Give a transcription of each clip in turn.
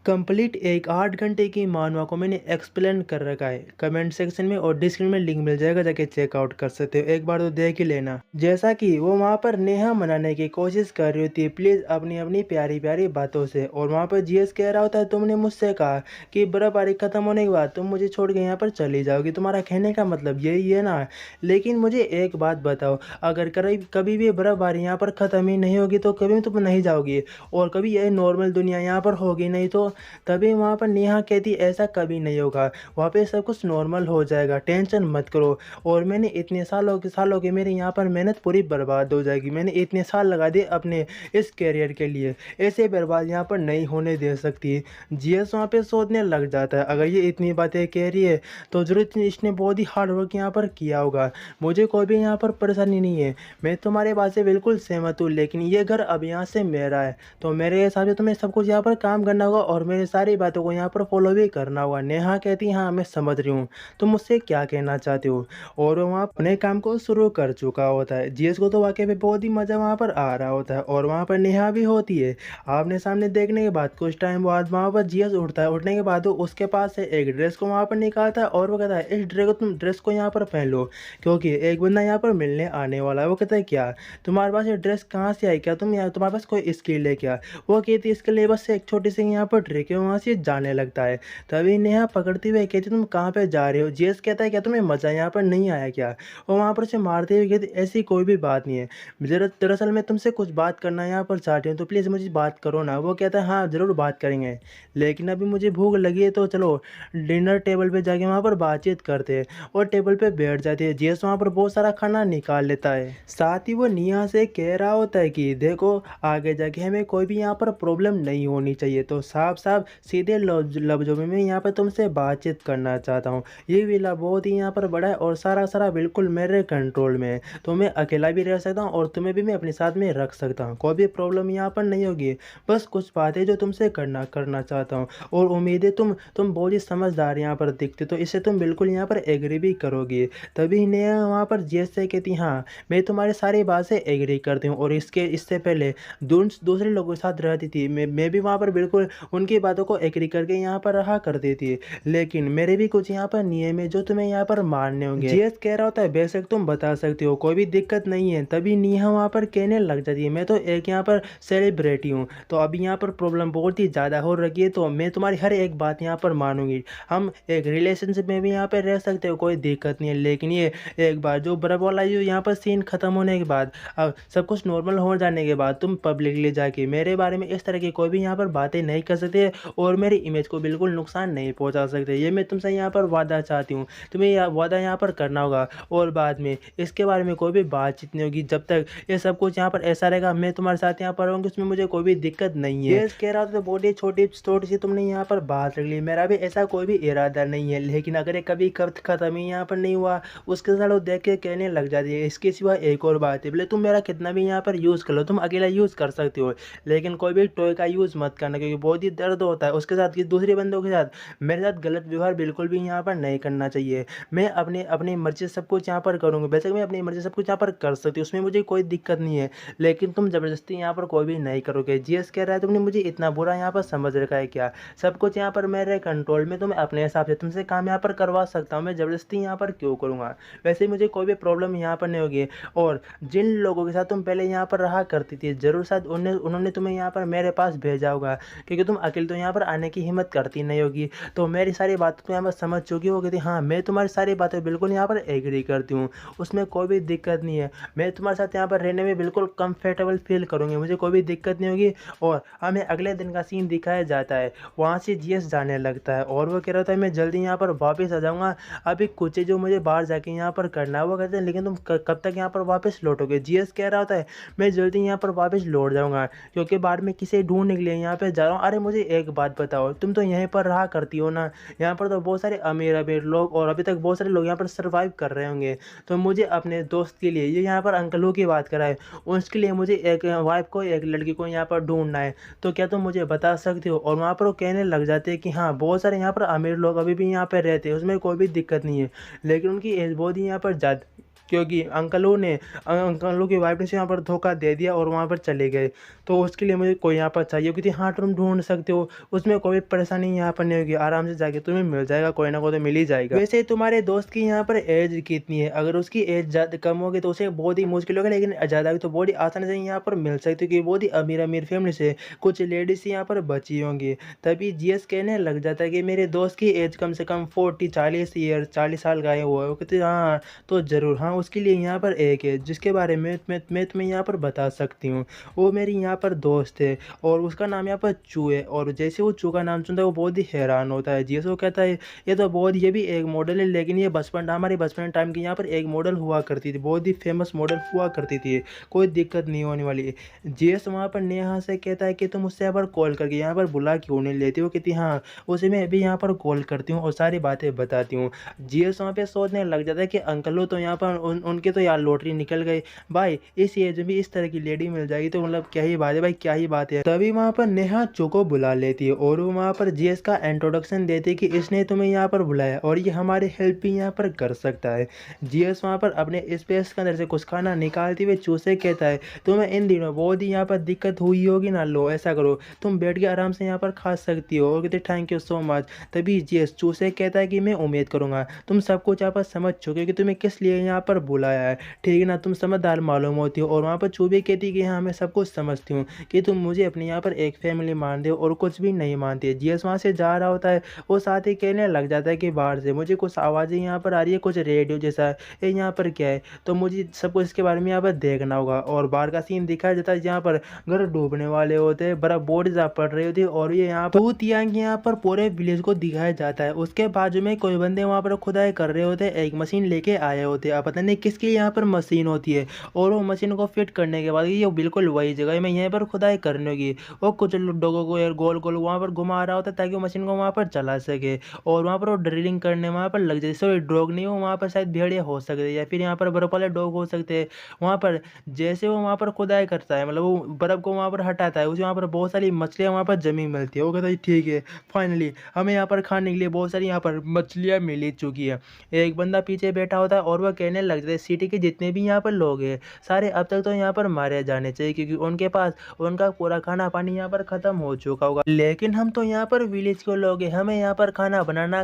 Complete एक 8 घंटे की मानवा को मैंने एक्सप्लेन कर रखा है। कमेंट सेक्शन में और डिस्क्रिप्शन में लिंक मिल जाएगा, जाके चेकआउट कर सकते हो। एक बार तो देख ही लेना। जैसा कि वो वहाँ पर नेहा मनाने की कोशिश कर रही होती है प्लीज़ अपनी अपनी प्यारी प्यारी बातों से, और वहाँ पर जीएस कह रहा होता है तुमने मुझसे कहा कि बर्फबारी खत्म होने के बाद तुम मुझे छोड़ के यहाँ पर चली जाओगी, तुम्हारा कहने का मतलब यही है ना। लेकिन मुझे एक बात बताओ, अगर कभी कभी भी बर्फबारी यहाँ पर ख़त्म ही नहीं होगी तो कभी तुम नहीं जाओगी, और कभी यह नॉर्मल दुनिया यहाँ पर होगी नहीं तो तभी वहाँ पर नेहा कहती ऐसा कभी नहीं होगा, वहाँ पे सब कुछ नॉर्मल हो जाएगा, टेंशन मत करो। और मैंने इतने सालों के मेरे यहाँ पर मेहनत पूरी बर्बाद हो जाएगी, मैंने इतने साल लगा दिए अपने इस करियर के लिए, ऐसे बर्बाद यहाँ पर नहीं होने दे सकती। जीएस वहाँ पे सोचने लग जाता है अगर ये इतनी बातें कह रही है तो जरूर इसने बहुत ही हार्ड वर्क यहाँ पर किया होगा, मुझे कोई भी यहाँ पर परेशानी नहीं है, मैं तुम्हारे बात से बिल्कुल सहमत हूँ, लेकिन ये घर अब यहाँ से मेरा है, तो मेरे हिसाब से तुम्हें सब कुछ यहाँ पर काम करना होगा और मेरी सारी बातों को यहाँ पर फॉलो भी करना होगा। नेहा कहती हाँ मैं समझ रही हूँ, तुम मुझसे क्या कहना चाहते हो। और वो वहाँ अपने काम को शुरू कर चुका होता है। जीएस को तो वाकई में बहुत ही मज़ा वहाँ पर आ रहा होता है, और वहाँ पर नेहा भी होती है। आपने सामने देखने के बाद कुछ टाइम बाद वहाँ पर जीएस उठता है, उठने के बाद वो उसके पास से एक ड्रेस को वहाँ पर निकालता है और वो कहता है इस ड्रेस को यहाँ पर पहन लो, क्योंकि एक बंदा यहाँ पर मिलने आने वाला है। वो कहता है क्या तुम्हारे पास ये ड्रेस कहाँ से आई, क्या तुम यहाँ तुम्हारे पास कोई स्किल है क्या। वो कहती है इसके लिए बस एक छोटी सी यहाँ पर ट्रिक है, वहाँ से जाने लगता है। तभी नेहा पकड़ते हुए कहती तुम कहाँ पे जा रहे हो। जेस कहता है क्या तुम्हें मज़ा यहाँ पर नहीं आया क्या। वो वहाँ पर उसे मारते हुए कहती ऐसी कोई भी बात नहीं है, दरअसल मैं तुमसे कुछ बात करना यहाँ पर चाहती हूँ, तो प्लीज़ मुझे बात करो ना। वो कहता है हाँ ज़रूर बात करेंगे, लेकिन अभी मुझे भूख लगी है, तो चलो डिनर टेबल पे जाके वहाँ पर बातचीत करते हैं। और टेबल पे बैठ जाते हैं। जेस वहाँ पर बहुत सारा खाना निकाल लेता है, साथ ही वो नेहा से कह रहा होता है कि देखो आगे जाके हमें कोई भी यहाँ पर प्रॉब्लम नहीं होनी चाहिए, तो साफ साफ सीधे लफ्ज़ों में मैं यहाँ पर तुमसे बातचीत करना चाहता हूँ। ये विला बहुत ही यहाँ पर बड़ा है और सारा सारा बिल्कुल मेरे कंट्रोल में है, तो मैं अकेला भी रह सकता हूँ और तुम्हें भी मैं अपने साथ में रख सकता हूँ, कोई भी प्रॉब्लम यहाँ पर नहीं होगी। बस कुछ बातें जो तुमसे करना चाहता हूँ, और उम्मीद है तुम बहुत ही समझदार यहाँ पर दिखते, तो इससे तुम बिल्कुल यहाँ पर एग्री भी करोगे। तभी नेहा वहाँ पर जेस से कहती हाँ मैं तुम्हारी सारी बात से एग्री करती हूँ, और इससे पहले दूसरे लोगों के साथ रहती थी, मैं भी वहाँ पर बिल्कुल उनकी बातों को एग्री करके यहाँ पर रहा करती थी, लेकिन मेरे भी कुछ यहाँ पर नियम है जो तुम्हें यहाँ पर मानने होंगे। जीएस कह रहा होता है बेशक तुम बता सकती हो, कोई भी दिक्कत नहीं है। तभी नेहा वहाँ पर कहने लग जाती है मैं तो एक यहाँ पर सेलिब्रिटी हूँ, तो अभी यहाँ पर प्रॉब्लम बहुत ही ज़्यादा हो रही है, तो मैं तुम्हारी हर एक बात यहाँ पर मानूंगी, हम एक रिलेशनशिप में भी यहाँ पर रह सकते हो, कोई दिक्कत नहीं है। लेकिन ये एक बार जो बर्फ वाला जो यहाँ पर सीन खत्म होने के बाद, अब सब कुछ नॉर्मल हो जाने के बाद तुम पब्लिकली जाके मेरे बारे में इस तरह की कोई भी यहाँ पर बातें नहीं कर सकते, और मेरी इमेज को बिल्कुल नुकसान नहीं पहुँचा सकते, ये मैं तुमसे यहाँ पर वादा चाहती हूँ। तुम्हें वादा यहाँ पर करना होगा, और बाद में इसके बारे में कोई भी बातचीत नहीं होगी जब तक ये सब कुछ यहाँ पर ऐसा रहेगा, मैं तुम्हारे साथ यहाँ पर रहूँगी, उसमें मुझे कोई भी दिक्कत नहीं है। ये कह रहा था तो बहुत ही छोटी छोटी सी तुमने यहाँ पर बात रख ली, मेरा भी ऐसा कोई भी इरादा नहीं है, लेकिन अगर ये कभी खत्म ही यहाँ पर नहीं हुआ, उसके साथ वो देख के कहने लग जाती है इसके सिवा एक और बात है, बोले तुम मेरा कितना भी यहाँ पर यूज़ कर लो, तुम अकेला यूज़ कर सकते हो, लेकिन कोई भी टॉय का यूज़ मत करना, क्योंकि बहुत ही दर्द होता है उसके साथ, कि दूसरे बंदों के साथ मेरे साथ गलत व्यवहार बिल्कुल भी यहाँ पर नहीं करना चाहिए। मैं अपनी मर्जी से सब कुछ यहाँ पर करूँगा, वैसे मैं अपनी मर्जी से सब कुछ यहाँ पर कर सकती हूँ, उसमें मुझे कोई दिक्कत नहीं है, लेकिन तुम ज़बरदस्ती यहाँ पर कोई भी नहीं करोगे। जीएस कह रहा है तुमने मुझे इतना बुरा यहाँ पर समझ रखा है क्या, सब कुछ यहाँ पर मेरे कंट्रोल में, तो मैं अपने हिसाब से तुमसे काम यहाँ पर करवा सकता हूँ, मैं ज़बरदस्ती यहाँ पर क्यों करूँगा। वैसे मुझे कोई भी प्रॉब्लम यहाँ पर नहीं होगी, और जिन लोगों के साथ तुम पहले यहाँ पर रहा करती थी ज़रूर शायद उन्होंने तुम्हें यहाँ पर मेरे पास भेजा होगा, क्योंकि तुम अकेले तो यहाँ पर आने की हिम्मत करती नहीं होगी, तो मेरी सारी बातें तो यहाँ पर समझ चुकी हो गई थी। हाँ मैं तुम्हारी सारी बातें बिल्कुल यहाँ पर एग्री करती हूँ, उसमें कोई भी दिक्कत नहीं है, मैं तुम्हारे साथ यहाँ पर रहने में बिल्कुल कंफर्टेबल फील करूँगी, मुझे कोई भी दिक्कत नहीं होगी। और हमें अगले दिन का सीन दिखाया जाता है, वहाँ से जीएस जाने लगता है, और वो कह रहा था मैं जल्दी यहाँ पर वापस आ जाऊँगा, अभी कुछ जो मुझे बाहर जाके यहाँ पर करना है। वो कहते हैं लेकिन तुम कब तक यहाँ पर वापस लौटोगे। जीएस कह रहा होता है मैं जल्दी यहाँ पर वापस लौट जाऊँगा, क्योंकि बाद में किसे ढूंढने के लिए यहाँ पे जा रहा हूँ। अरे मुझे एक बात बताओ, तुम तो यहीं पर रहा करती हो ना, यहाँ पर तो बहुत सारे अमीर अमीर लोग और अभी तक बहुत सारे लोग यहाँ पर सर्वाइव कर रहे होंगे, तो मुझे अपने दोस्त के लिए, ये यहाँ पर अंकलों की बात कराए, उसके लिए मुझे एक वाइफ को, एक लड़की को यहाँ पर ढूंढना है, तो क्या तुम मुझे बता सकते हो। और वहाँ पर वो कहने लग जाते हैं कि हाँ बहुत सारे यहाँ पर अमीर लोग अभी भी यहाँ पर रहते हैं, उसमें कोई भी दिक्कत नहीं है, लेकिन उनकी एज बहुत ही यहाँ पर ज़्यादा क्योंकि अंकलों की वाइफ ने यहाँ पर धोखा दे दिया और वहाँ पर चले गए। तो उसके लिए मुझे कोई यहाँ पर चाहिए, क्योंकि हाँ तुम ढूंढ सकते हो, उसमें कोई परेशानी यहाँ पर नहीं होगी, आराम से जाके तुम्हें मिल जाएगा, कोई ना कोई तो मिल ही जाएगा। वैसे तुम्हारे दोस्त की यहाँ पर एज कितनी है? अगर उसकी एज ज़्यादा कम होगी तो उसे बहुत ही मुश्किल होगा, लेकिन ज़्यादा होगी तो बहुत ही आसानी से यहाँ पर मिल सकती है, क्योंकि बहुत ही अमीर अमीर फैमिली से कुछ लेडीज यहाँ पर बची होंगी। तभी जीएस कहने लग जाता है कि मेरे दोस्त की एज कम से कम 40 साल का है वो कहते हाँ तो ज़रूर, हाँ उसके लिए यहाँ पर एक है जिसके बारे में मैं तुम्हें यहाँ पर बता सकती हूँ। वो मेरी यहाँ पर दोस्त है और उसका नाम यहाँ पर चू है। और जैसे वो चू का नाम सुनता है वो बहुत ही हैरान होता है। जीएस वो कहता है ये भी एक मॉडल है, लेकिन ये हमारे बचपन टाइम की यहाँ पर एक मॉडल हुआ करती थी, बहुत ही फेमस मॉडल हुआ करती थी, कोई दिक्कत नहीं होने वाली। जीएस वहाँ पर नेहा से कहता है कि तुम उससे यहाँ पर कॉल करके यहाँ पर बुला क्यों नहीं लेती हो? कहती हाँ उसे मैं अभी यहाँ पर कॉल करती हूँ और सारी बातें बताती हूँ। जीएस वहाँ पे सोचने लग जाता है कि अंकलों तो यहाँ पर उनके तो यार लॉटरी निकल गई भाई, इस एज में भी इस तरह की लेडी मिल जाएगी तो मतलब क्या ही बात है भाई, क्या ही बात है। तभी वहाँ पर नेहा चू को बुला लेती है और वो वहाँ पर जीएस का इंट्रोडक्शन देती है कि इसने तुम्हें यहाँ पर बुलाया और ये हमारे हेल्प भी यहाँ पर कर सकता है। जीएस वहाँ पर अपने स्पेस के अंदर से कुछ खाना निकालते हुए चू से कहता है तुम्हें इन दिनों बहुत ही यहाँ पर दिक्कत हुई होगी ना, लो ऐसा करो तुम बैठ के आराम से यहाँ पर खा सकती हो। और कहते थैंक यू सो मच। तभी जीएस चू से कहता है कि मैं उम्मीद करूँगा तुम सब कुछ यहाँ पर समझ चुके कि तुम्हें किस लिए यहाँ पर बुलाया है, ठीक है ना, तुम समझदार मालूम होती हो। और वहाँ पर चू भी कहती है कि हाँ मैं सब कुछ समझती हूँ कि तुम मुझे अपने यहाँ पर एक फैमिली मानते हो और कुछ भी नहीं मानती है। जीएस वहाँ से जा रहा होता है, वो साथ ही कहने लग जाता है कि बाहर से मुझे कुछ आवाज़ें यहाँ पर आ रही है, कुछ रेडियो जैसा है, ये यहाँ पर क्या है, तो मुझे सब कुछ इसके बारे में यहाँ पर देखना होगा। और बाहर का सीन दिखाया जाता है जहाँ पर घर डूबने वाले होते हैं, बर्फ बहुत ज़्यादा पड़ रही होती है और ये यहाँ पर भूत यहाँ पर पूरे विलेज को दिखाया जाता है। उसके बाजू में कोई बंदे वहाँ पर खुदाई कर रहे होते हैं, एक मशीन लेके आए होते हैं, अब पता नहीं किसकी यहाँ पर मशीन होती है। और वो मशीन को फिट करने के बाद ये बिल्कुल वही जगह है मैं यहाँ पर खुदाई करने होगी, वो कुछ डोगों को यार गोल गोल वहाँ पर घुमा रहा होता है ताकि वो मशीन को वहाँ पर चला सके। और वहाँ पर वो ड्रिलिंग करने वहाँ पर लग जाए, सॉरी डॉग नहीं हो, वहाँ पर शायद भेड़िया हो सकते हैं या फिर यहाँ पर बर्फ वाले डॉग हो सकते हैं। वहाँ पर जैसे वो वहाँ पर खुदाई करता है, मतलब वो बर्फ को वहाँ पर हटाता है, उसे वहाँ पर बहुत सारी मछलियाँ वहाँ पर जमी मिलती है। वो कहता है ठीक है फाइनली हमें यहाँ पर खाने के लिए बहुत सारी यहाँ पर मछलियाँ मिल चुकी है। एक बंदा पीछे बैठा होता है और वह कहने लग जाता है सिटी के जितने भी यहाँ पर लोग हैं सारे अब तक तो यहाँ पर मारे जाने चाहिए, क्योंकि उनके पास उनका पूरा खाना पानी यहाँ पर खत्म हो चुका होगा, लेकिन हम तो यहाँ पर विलेज के लोग हैं, हमें यहाँ पर खाना बनाना,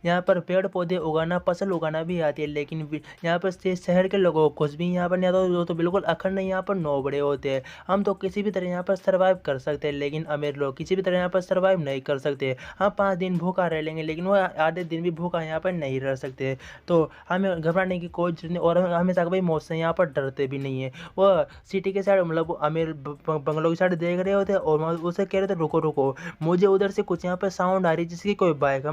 यहाँ पर पेड़ पौधे उगाना, फसल उगाना भी आती है, लेकिन यहाँ पर शहर के लोगों को कुछ भी यहाँ पर नहीं आता, वो तो बिल्कुल अखंड यहाँ पर नोबड़े होते हैं। हम तो किसी भी तरह यहाँ पर सर्वाइव कर सकते हैं, लेकिन अमीर लोग किसी भी तरह यहाँ पर सर्वाइव नहीं कर सकते। हम 5 दिन भूखा रह लेंगे लेकिन वो आधे दिन भी भूखा यहाँ पर नहीं रह सकते। तो हमें घबराने की कोई जरूरत नहीं और हम हमेशा कभी मौत से यहाँ पर डरते भी नहीं है। वो सिटी के साइड मतलब वो अमीर बंगलों की साइड देख रहे होते और उसे कह रहे थे रुको रुको, मुझे उधर से कुछ यहाँ पर साउंड आ रही है जिसकी कोई बाइक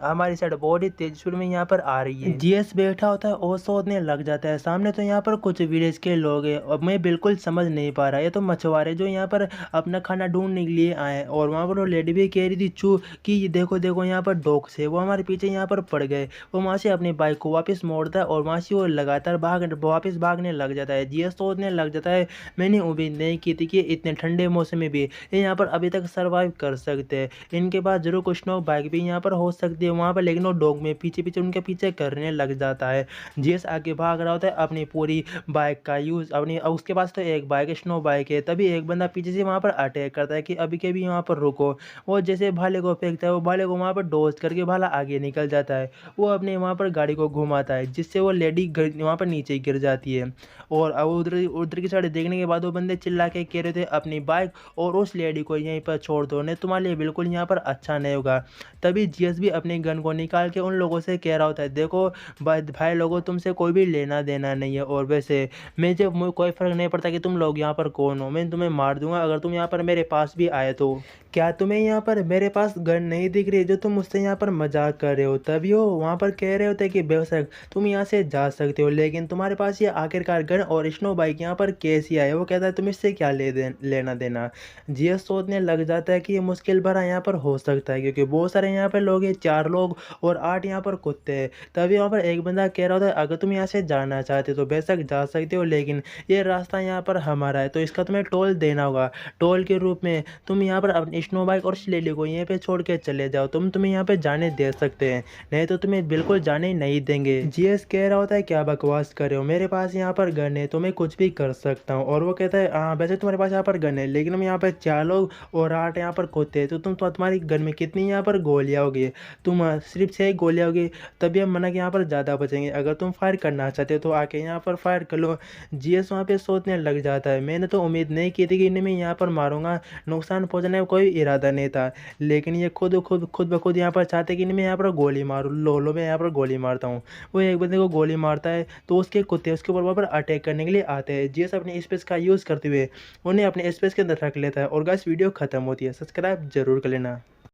हमारी साइड बहुत ही तेज स्पीड में यहाँ पर आ रही है। जीएस बैठा होता है और सोचने लग जाता है सामने तो यहाँ पर कुछ विलेज के लोग हैं और मैं बिल्कुल समझ नहीं पा रहा, ये तो मछुआरे जो यहाँ पर अपना खाना ढूंढने के लिए आए। और वहाँ पर वो लेडी भी कह रही थी चू कि देखो देखो यहाँ पर डॉग से वो हमारे पीछे यहाँ पर पड़ गए। वो वहाँ से अपनी बाइक को वापस मोड़ता है और वहाँ से वो लगातार वापस भागने लग जाता है। जीएस सोचने लग जाता है मैंने उम्मीद नहीं की थी कि इतने ठंडे मौसम में भी ये यहाँ पर अभी तक सर्वाइव कर सकते हैं, इनके पास जरूर कुछ ना बाइक भी यहाँ पर हो सकती है वहाँ पर, लेकिन वो डॉग में पीछे पीछे उनके पीछे करने लग जाता है। जीएस आगे भाग रहा होता है अपनी पूरी बाइक का यूज़ अपनी, उसके पास तो एक बाइक स्नो बाइक है। तभी एक बंदा पीछे से वहाँ पर अटैक करता है कि अभी के भी यहाँ पर रुको। वो जैसे भाले को फेंकता है वो भाले को वहाँ पर डोज करके भाला आगे निकल जाता है। वो अपने वहाँ पर गाड़ी को घुमाता है जिससे वो लेडी वहाँ पर नीचे गिर जाती है। और उधर उधर की साइड देखने के बाद वो बंदे चिल्ला के कह रहे थे अपनी बाइक और उस लेडी को यहीं पर छोड़ दो, नहीं तुम्हारे लिए बिल्कुल यहाँ पर अच्छा नहीं होगा। तभी जीएस भी अपनी गन को निकाल के उन लोगों से कह रहा होता है देखो भाई लोगों तुमसे कोई भी लेना देना नहीं है और वैसे मुझे कोई फ़र्क नहीं पड़ता कि तुम लोग यहाँ पर कौन हो, मैं तुम्हें मार दूंगा अगर तुम यहाँ पर मेरे पास भी आए तो। क्या तुम्हें यहाँ पर मेरे पास गन नहीं दिख रही जो तुम मुझसे यहाँ पर मजाक कर रहे हो? तभी वो वहाँ पर कह रहे होते कि बेशक तुम यहाँ से जा सकते हो, लेकिन तुम्हारे पास ये आखिरकार गन और स्नो बाइक यहाँ पर कैसी आए? वो कहता है तुम इससे क्या लेना देना। जीएस सोचने लग जाता है कि ये मुश्किल भरा यहाँ पर हो सकता है क्योंकि बहुत सारे यहाँ पर लोग हैं, 4 लोग और 8 यहाँ पर कुत्ते हैं। तभी वहाँ पर एक बंदा कह रहा होता है अगर तुम यहाँ से जाना चाहते हो तो बेशक जा सकते हो, लेकिन ये रास्ता यहाँ पर हमारा है तो इसका तुम्हें टोल देना होगा। टोल के रूप में तुम यहाँ पर अपनी स्नो बाइक और स्लेली को यहीं पे छोड़ के चले जाओ, तुम्हें यहाँ पे जाने दे सकते हैं, नहीं तो तुम्हें बिल्कुल जाने नहीं देंगे। जीएस कह रहा होता है है क्या बकवास कर रहे हो, मेरे पास यहाँ पर गन है तो मैं कुछ भी कर सकता हूँ। और वो कहता है हाँ वैसे तुम्हारे पास यहाँ पर गन है, लेकिन हम यहाँ पर 4 लोग और 8 यहाँ पर कुत्ते हैं, तो तुम्हारी गन में कितनी यहाँ पर गोलियाँ होगी? तुम सिर्फ 6 गोलियाँ होगी, तभी हम मना कि यहाँ पर ज़्यादा बचेंगे। अगर तुम फायर करना चाहते हो तो आके यहाँ पर फायर कर लो। जीएस वहाँ पे सोचने लग जाता है, मैंने तो उम्मीद नहीं की थी कि इन्हें मैं यहाँ पर मारूंगा, नुकसान पहुँचाने का कोई इरादा नहीं था, लेकिन ये खुद ब खुद यहाँ पर चाहते कि मैं यहाँ पर गोली मारूँ। लो मैं यहाँ पर गोली मारता हूँ। वो एक बंदे को गोली मारता है तो उसके कुत्ते उसके ऊपर वहाँ पर अटैक करने के लिए आते हैं। जीएस अपने स्पेस का यूज़ करते हुए उन्हें अपने स्पेस के अंदर रख लेता है और गाइस वीडियो खत्म होती है। सब्सक्राइब जरूर कर लेना।